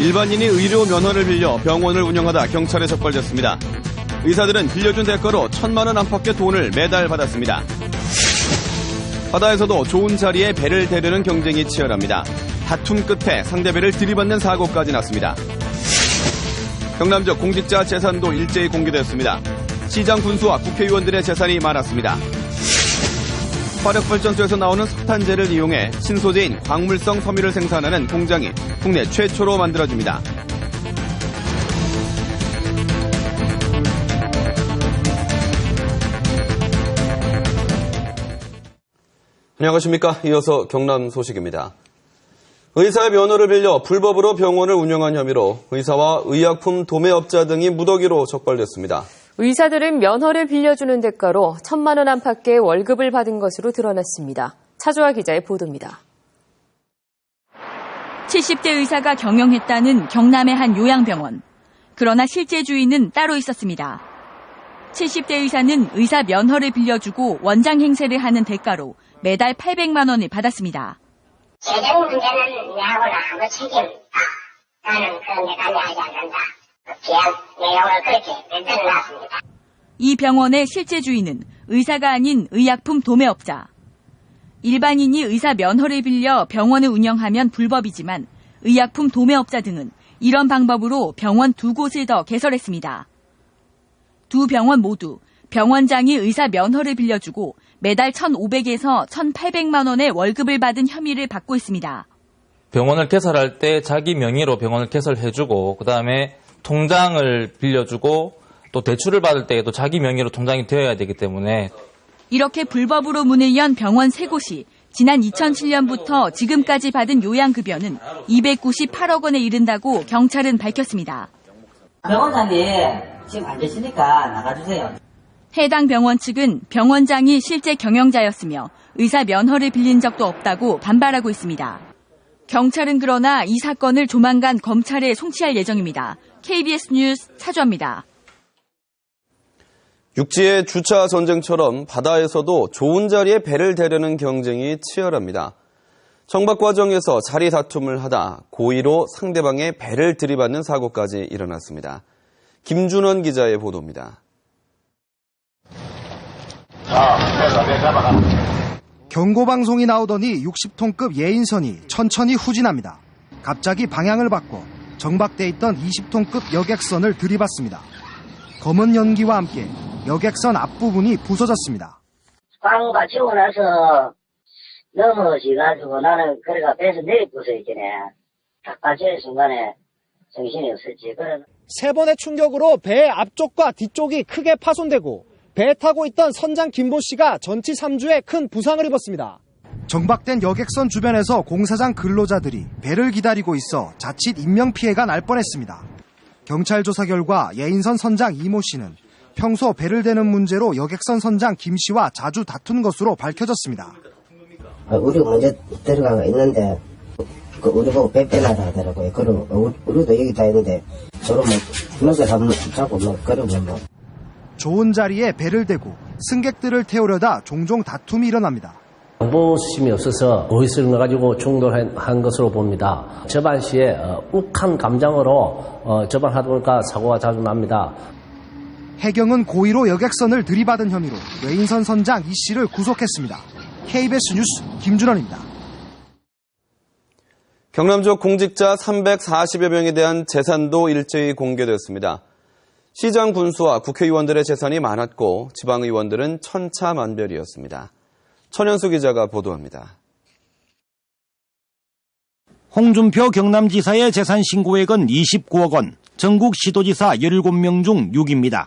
일반인이 의료 면허를 빌려 병원을 운영하다 경찰에 적발됐습니다. 의사들은 빌려준 대가로 1,000만 원 안팎의 돈을 매달 받았습니다. 바다에서도 좋은 자리에 배를 대려는 경쟁이 치열합니다. 다툼 끝에 상대 배를 들이받는 사고까지 났습니다. 경남 지역 공직자 재산도 일제히 공개됐습니다. 시장 군수와 국회의원들의 재산이 많았습니다. 화력발전소에서 나오는 석탄재를 이용해 신소재인 광물성 섬유를 생산하는 공장이 국내 최초로 만들어집니다. 안녕하십니까. 이어서 경남 소식입니다. 의사의 면허를 빌려 불법으로 병원을 운영한 혐의로 의사와 의약품 도매업자 등이 무더기로 적발됐습니다. 의사들은 면허를 빌려주는 대가로 1,000만 원 안팎의 월급을 받은 것으로 드러났습니다. 차주아 기자의 보도입니다. 70대 의사가 경영했다는 경남의 한 요양병원. 그러나 실제 주인은 따로 있었습니다. 70대 의사는 의사 면허를 빌려주고 원장 행세를 하는 대가로 매달 800만 원을 받았습니다. 재정 문제는 내하고는 아무 책임 없다. 나는 그런 데 관여하지 않는다. 계약 내용을 그렇게 내놨습니다. 이 병원의 실제 주인은 의사가 아닌 의약품 도매업자. 일반인이 의사 면허를 빌려 병원을 운영하면 불법이지만 의약품 도매업자 등은 이런 방법으로 병원 2곳을 더 개설했습니다. 두 병원 모두 병원장이 의사 면허를 빌려주고 매달 1,500에서 1,800만 원의 월급을 받은 혐의를 받고 있습니다. 병원을 개설할 때 자기 명의로 병원을 개설해주고 그다음에 통장을 빌려주고 또 대출을 받을 때에도 자기 명의로 통장이 되어야 되기 때문에 이렇게 불법으로 문을 연 병원 3곳이 지난 2007년부터 지금까지 받은 요양급여는 298억 원에 이른다고 경찰은 밝혔습니다. 병원장님 지금 안 계시니까 나가주세요. 해당 병원 측은 병원장이 실제 경영자였으며 의사 면허를 빌린 적도 없다고 반발하고 있습니다. 경찰은 그러나 이 사건을 조만간 검찰에 송치할 예정입니다. KBS 뉴스 차주아입니다. 육지의 주차 전쟁처럼 바다에서도 좋은 자리에 배를 대려는 경쟁이 치열합니다. 청박 과정에서 자리 다툼을 하다 고의로 상대방의 배를 들이받는 사고까지 일어났습니다. 김준원 기자의 보도입니다. 경고방송이 나오더니 60톤급 예인선이 천천히 후진합니다. 갑자기 방향을 바꿔 정박돼 있던 20톤급 여객선을 들이받습니다. 검은 연기와 함께 여객선 앞부분이 부서졌습니다. 광우가 치고 나서 넘어지가지고 나는 그래가 배에서 내리고서 있겠네. 딱 빠지는 순간에 정신이 없었지. 세 번의 충격으로 배 앞쪽과 뒤쪽이 크게 파손되고 배 타고 있던 선장 김보 씨가 전치 3주에 큰 부상을 입었습니다. 정박된 여객선 주변에서 공사장 근로자들이 배를 기다리고 있어 자칫 인명피해가 날 뻔했습니다. 경찰 조사 결과 예인선 선장 이모 씨는 평소 배를 대는 문제로 여객선 선장 김 씨와 자주 다툰 것으로 밝혀졌습니다. 우리 먼저 들어가 있는데 우리 보고 배 빼놔라 하더라고요. 그리고 우리도 여기 다 있는데 서로 목을 한번 잡고 그러면 좋은 자리에 배를 대고 승객들을 태우려다 종종 다툼이 일어납니다. 정보심이 없어서 고의성을 가지고 충돌한 것으로 봅니다. 저반 시에 욱한 감정으로 저반하다 보니까 사고가 자주 납니다. 해경은 고의로 여객선을 들이받은 혐의로 예인선 선장 이 씨를 구속했습니다. KBS 뉴스 김준원입니다. 경남 지역 공직자 340여 명에 대한 재산도 일제히 공개됐습니다. 시장 군수와 국회의원들의 재산이 많았고 지방의원들은 천차만별이었습니다. 천현수 기자가 보도합니다. 홍준표 경남지사의 재산 신고액은 29억 원, 전국 시도지사 17명 중 6위입니다.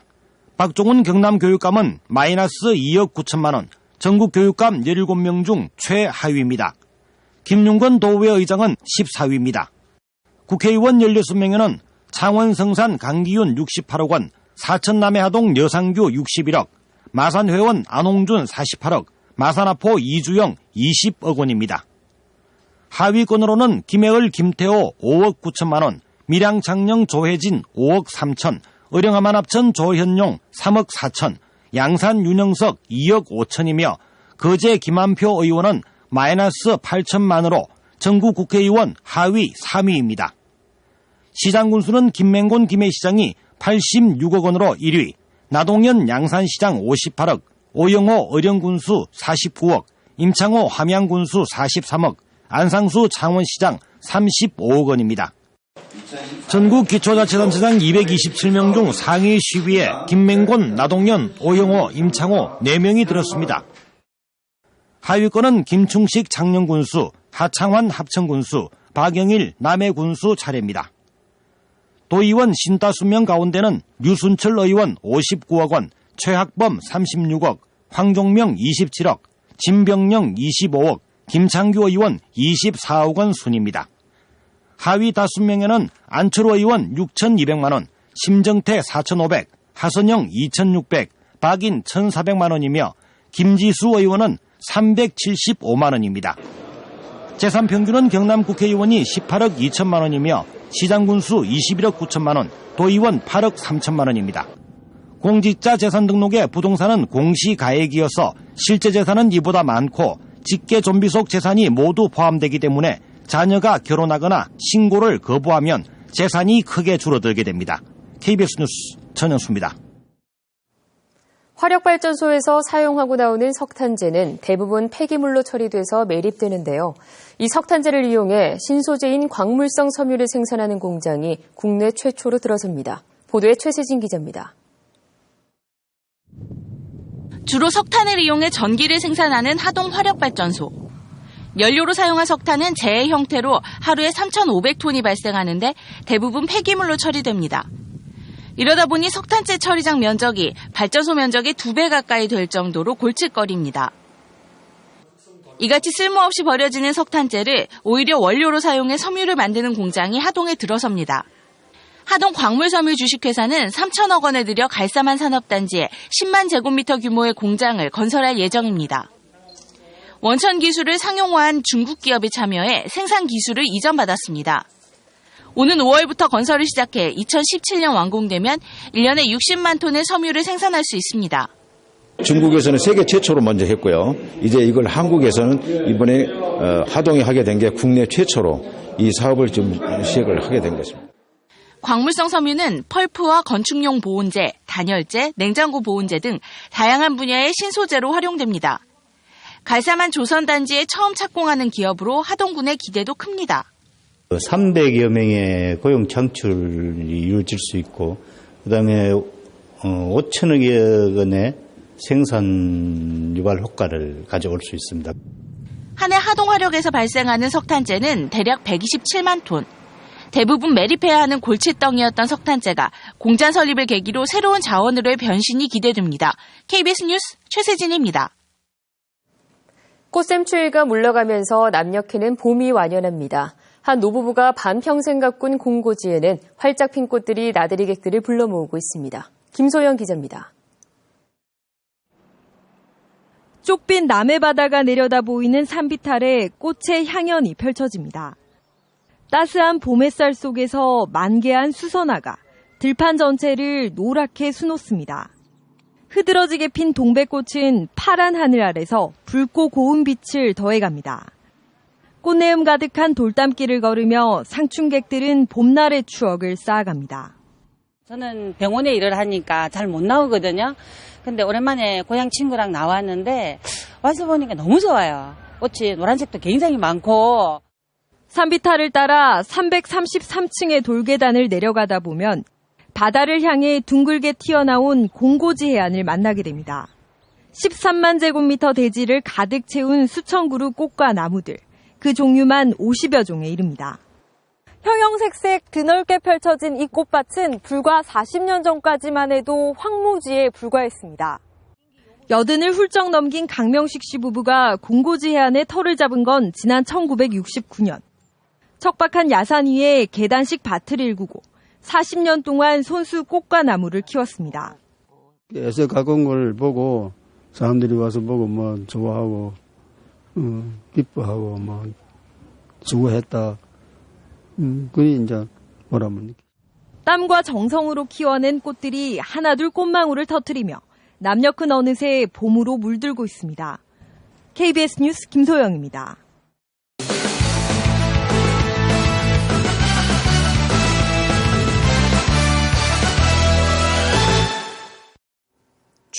박종훈 경남교육감은 마이너스 2억 9천만 원, 전국 교육감 17명 중 최하위입니다. 김윤건 도의회 의장은 14위입니다. 국회의원 16명에는 창원 성산 강기윤 68억 원, 사천남해 하동 여상규 61억, 마산회원 안홍준 48억, 마산아포 이주영 20억 원입니다. 하위권으로는 김해을 김태호 5억 9천만 원, 밀양 창녕 조혜진 5억 3천, 의령함안 합천 조현용 3억 4천, 양산 윤영석 2억 5천이며 거제 김한표 의원은 마이너스 8천만으로 전국 국회의원 하위 3위입니다. 시장 군수는 김맹곤 김해시장이 86억 원으로 1위, 나동현 양산시장 58억, 오영호 의령군수 49억, 임창호 함양군수 43억, 안상수 창원시장 35억 원입니다. 전국 기초자치단체장 227명 중 상위 10위에 김맹곤, 나동현, 오영호, 임창호 4명이 들었습니다. 하위권은 김충식 창녕군수, 하창환 합천군수, 박영일 남해군수 차례입니다. 도의원 55명 가운데는 류순철 의원 59억 원, 최학범 36억, 황종명 27억, 진병령 25억, 김창규 의원 24억 원 순입니다. 하위 5명에는 안철호 의원 6,200만 원, 심정태 4,500, 하선영 2,600, 박인 1,400만 원이며 김지수 의원은 375만 원입니다. 재산 평균은 경남 국회의원이 18억 2천만 원이며 시장군수 21억 9천만 원, 도의원 8억 3천만 원입니다. 공직자 재산 등록에 부동산은 공시가액이어서 실제 재산은 이보다 많고 직계 존비속 재산이 모두 포함되기 때문에 자녀가 결혼하거나 신고를 거부하면 재산이 크게 줄어들게 됩니다. KBS 뉴스 전영수입니다. 화력발전소에서 사용하고 나오는 석탄재는 대부분 폐기물로 처리돼서 매립되는데요. 이 석탄재를 이용해 신소재인 광물성 섬유를 생산하는 공장이 국내 최초로 들어섭니다. 보도에 최세진 기자입니다. 주로 석탄을 이용해 전기를 생산하는 하동 화력발전소. 연료로 사용한 석탄은 재해 형태로 하루에 3,500톤이 발생하는데 대부분 폐기물로 처리됩니다. 이러다 보니 석탄재 처리장 면적이 발전소 면적의 2배 가까이 될 정도로 골칫거리입니다. 이같이 쓸모없이 버려지는 석탄재를 오히려 원료로 사용해 섬유를 만드는 공장이 하동에 들어섭니다. 하동 광물섬유 주식회사는 3천억 원을 들여 갈사만 산업단지에 10만 제곱미터 규모의 공장을 건설할 예정입니다. 원천 기술을 상용화한 중국 기업이 참여해 생산 기술을 이전받았습니다. 오는 5월부터 건설을 시작해 2017년 완공되면 1년에 60만 톤의 섬유를 생산할 수 있습니다. 중국에서는 세계 최초로 먼저 했고요. 이제 이걸 한국에서는 이번에 하동에 하게 된 게 국내 최초로 이 사업을 좀 시작을 하게 된 것입니다. 광물성 섬유는 펄프와 건축용 보온재, 단열재, 냉장고 보온재 등 다양한 분야의 신소재로 활용됩니다. 갈사만 조선단지에 처음 착공하는 기업으로 하동군의 기대도 큽니다. 300여 명의 고용 창출이 이루어질 수 있고 그다음에 5천억 원의 생산 유발 효과를 가져올 수 있습니다. 한 해 하동화력에서 발생하는 석탄재는 대략 127만 톤. 대부분 매립해야 하는 골칫덩이였던 석탄재가 공장 설립을 계기로 새로운 자원으로의 변신이 기대됩니다. KBS 뉴스 최세진입니다. 꽃샘추위가 물러가면서 남녘에는 봄이 완연합니다. 한 노부부가 반평생 가꾼 공고지에는 활짝 핀 꽃들이 나들이 객들을 불러 모으고 있습니다. 김소영 기자입니다. 쪽빈 남해바다가 내려다 보이는 산비탈에 꽃의 향연이 펼쳐집니다. 따스한 봄 햇살 속에서 만개한 수선화가 들판 전체를 노랗게 수놓습니다. 흐드러지게 핀 동백꽃은 파란 하늘 아래서 붉고 고운 빛을 더해갑니다. 꽃내음 가득한 돌담길을 걸으며 상춘객들은 봄날의 추억을 쌓아갑니다. 저는 병원에 일을 하니까 잘 못 나오거든요. 근데 오랜만에 고향 친구랑 나왔는데 와서 보니까 너무 좋아요. 꽃이 노란색도 굉장히 많고. 산비탈을 따라 333층의 돌계단을 내려가다 보면 바다를 향해 둥글게 튀어나온 공고지 해안을 만나게 됩니다. 13만 제곱미터 대지를 가득 채운 수천 그루 꽃과 나무들, 그 종류만 50여 종에 이릅니다. 형형색색 드넓게 펼쳐진 이 꽃밭은 불과 40년 전까지만 해도 황무지에 불과했습니다. 여든을 훌쩍 넘긴 강명식 씨 부부가 공고지 해안에 터를 잡은 건 지난 1969년. 척박한 야산 위에 계단식 밭을 일구고 40년 동안 손수 꽃과 나무를 키웠습니다. 애써 가꾼 걸 보고 사람들이 와서 보고 뭐 좋아하고 기뻐하고 뭐 수고했다. 그게 이제 뭐라면 땀과 정성으로 키워낸 꽃들이 하나둘 꽃망울을 터뜨리며 남녘은 어느새 봄으로 물들고 있습니다. KBS 뉴스 김소영입니다.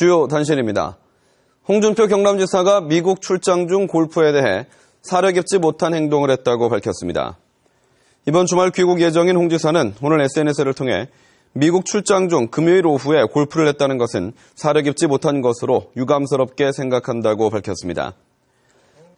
주요 단신입니다. 홍준표 경남지사가 미국 출장 중 골프에 대해 사려 깊지 못한 행동을 했다고 밝혔습니다. 이번 주말 귀국 예정인 홍 지사는 오늘 SNS를 통해 미국 출장 중 금요일 오후에 골프를 했다는 것은 사려 깊지 못한 것으로 유감스럽게 생각한다고 밝혔습니다.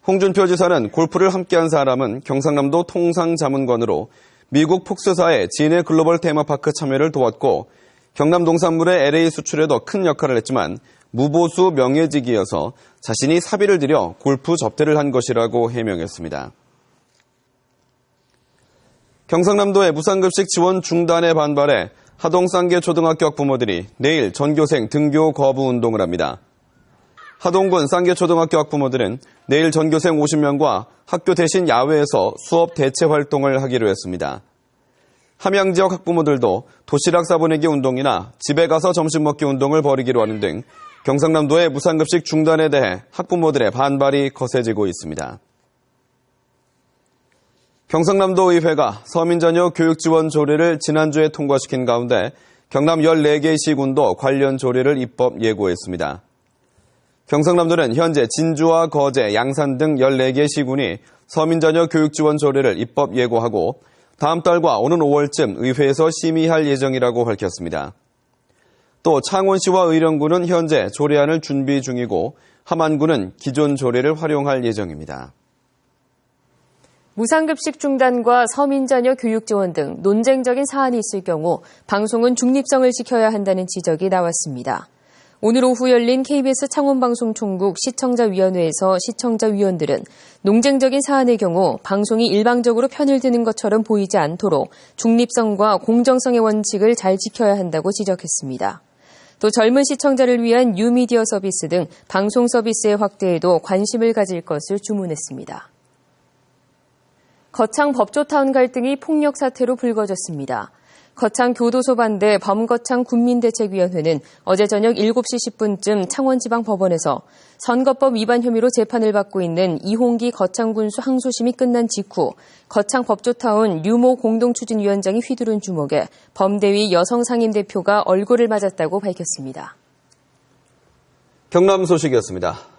홍준표 지사는 골프를 함께한 사람은 경상남도 통상자문관으로 미국 폭스사의 진해 글로벌 테마파크 참여를 도왔고 경남 농산물의 LA 수출에도 큰 역할을 했지만 무보수 명예직이어서 자신이 사비를 들여 골프 접대를 한 것이라고 해명했습니다. 경상남도의 무상급식 지원 중단에 반발해 하동 쌍계초등학교 학부모들이 내일 전교생 등교 거부 운동을 합니다. 하동군 쌍계초등학교 학부모들은 내일 전교생 50명과 학교 대신 야외에서 수업 대체 활동을 하기로 했습니다. 함양 지역 학부모들도 도시락 싸보내기 운동이나 집에 가서 점심 먹기 운동을 벌이기로 하는 등 경상남도의 무상급식 중단에 대해 학부모들의 반발이 거세지고 있습니다. 경상남도 의회가 서민자녀 교육지원 조례를 지난주에 통과시킨 가운데 경남 14개 시군도 관련 조례를 입법 예고했습니다. 경상남도는 현재 진주와 거제, 양산 등 14개 시군이 서민자녀 교육지원 조례를 입법 예고하고 다음 달과 오는 5월쯤 의회에서 심의할 예정이라고 밝혔습니다. 또 창원시와 의령군은 현재 조례안을 준비 중이고 함안군은 기존 조례를 활용할 예정입니다. 무상급식 중단과 서민자녀 교육 지원 등 논쟁적인 사안이 있을 경우 방송은 중립성을 지켜야 한다는 지적이 나왔습니다. 오늘 오후 열린 KBS 창원방송총국 시청자위원회에서 시청자위원들은 논쟁적인 사안의 경우 방송이 일방적으로 편을 드는 것처럼 보이지 않도록 중립성과 공정성의 원칙을 잘 지켜야 한다고 지적했습니다. 또 젊은 시청자를 위한 뉴미디어 서비스 등 방송 서비스의 확대에도 관심을 가질 것을 주문했습니다. 거창 법조타운 갈등이 폭력 사태로 불거졌습니다. 거창 교도소 반대 범거창 국민대책위원회는 어제 저녁 7시 10분쯤 창원지방법원에서 선거법 위반 혐의로 재판을 받고 있는 이홍기 거창군수 항소심이 끝난 직후 거창 법조타운 류모 공동추진위원장이 휘두른 주먹에 범대위 여성상임대표가 얼굴을 맞았다고 밝혔습니다. 경남 소식이었습니다.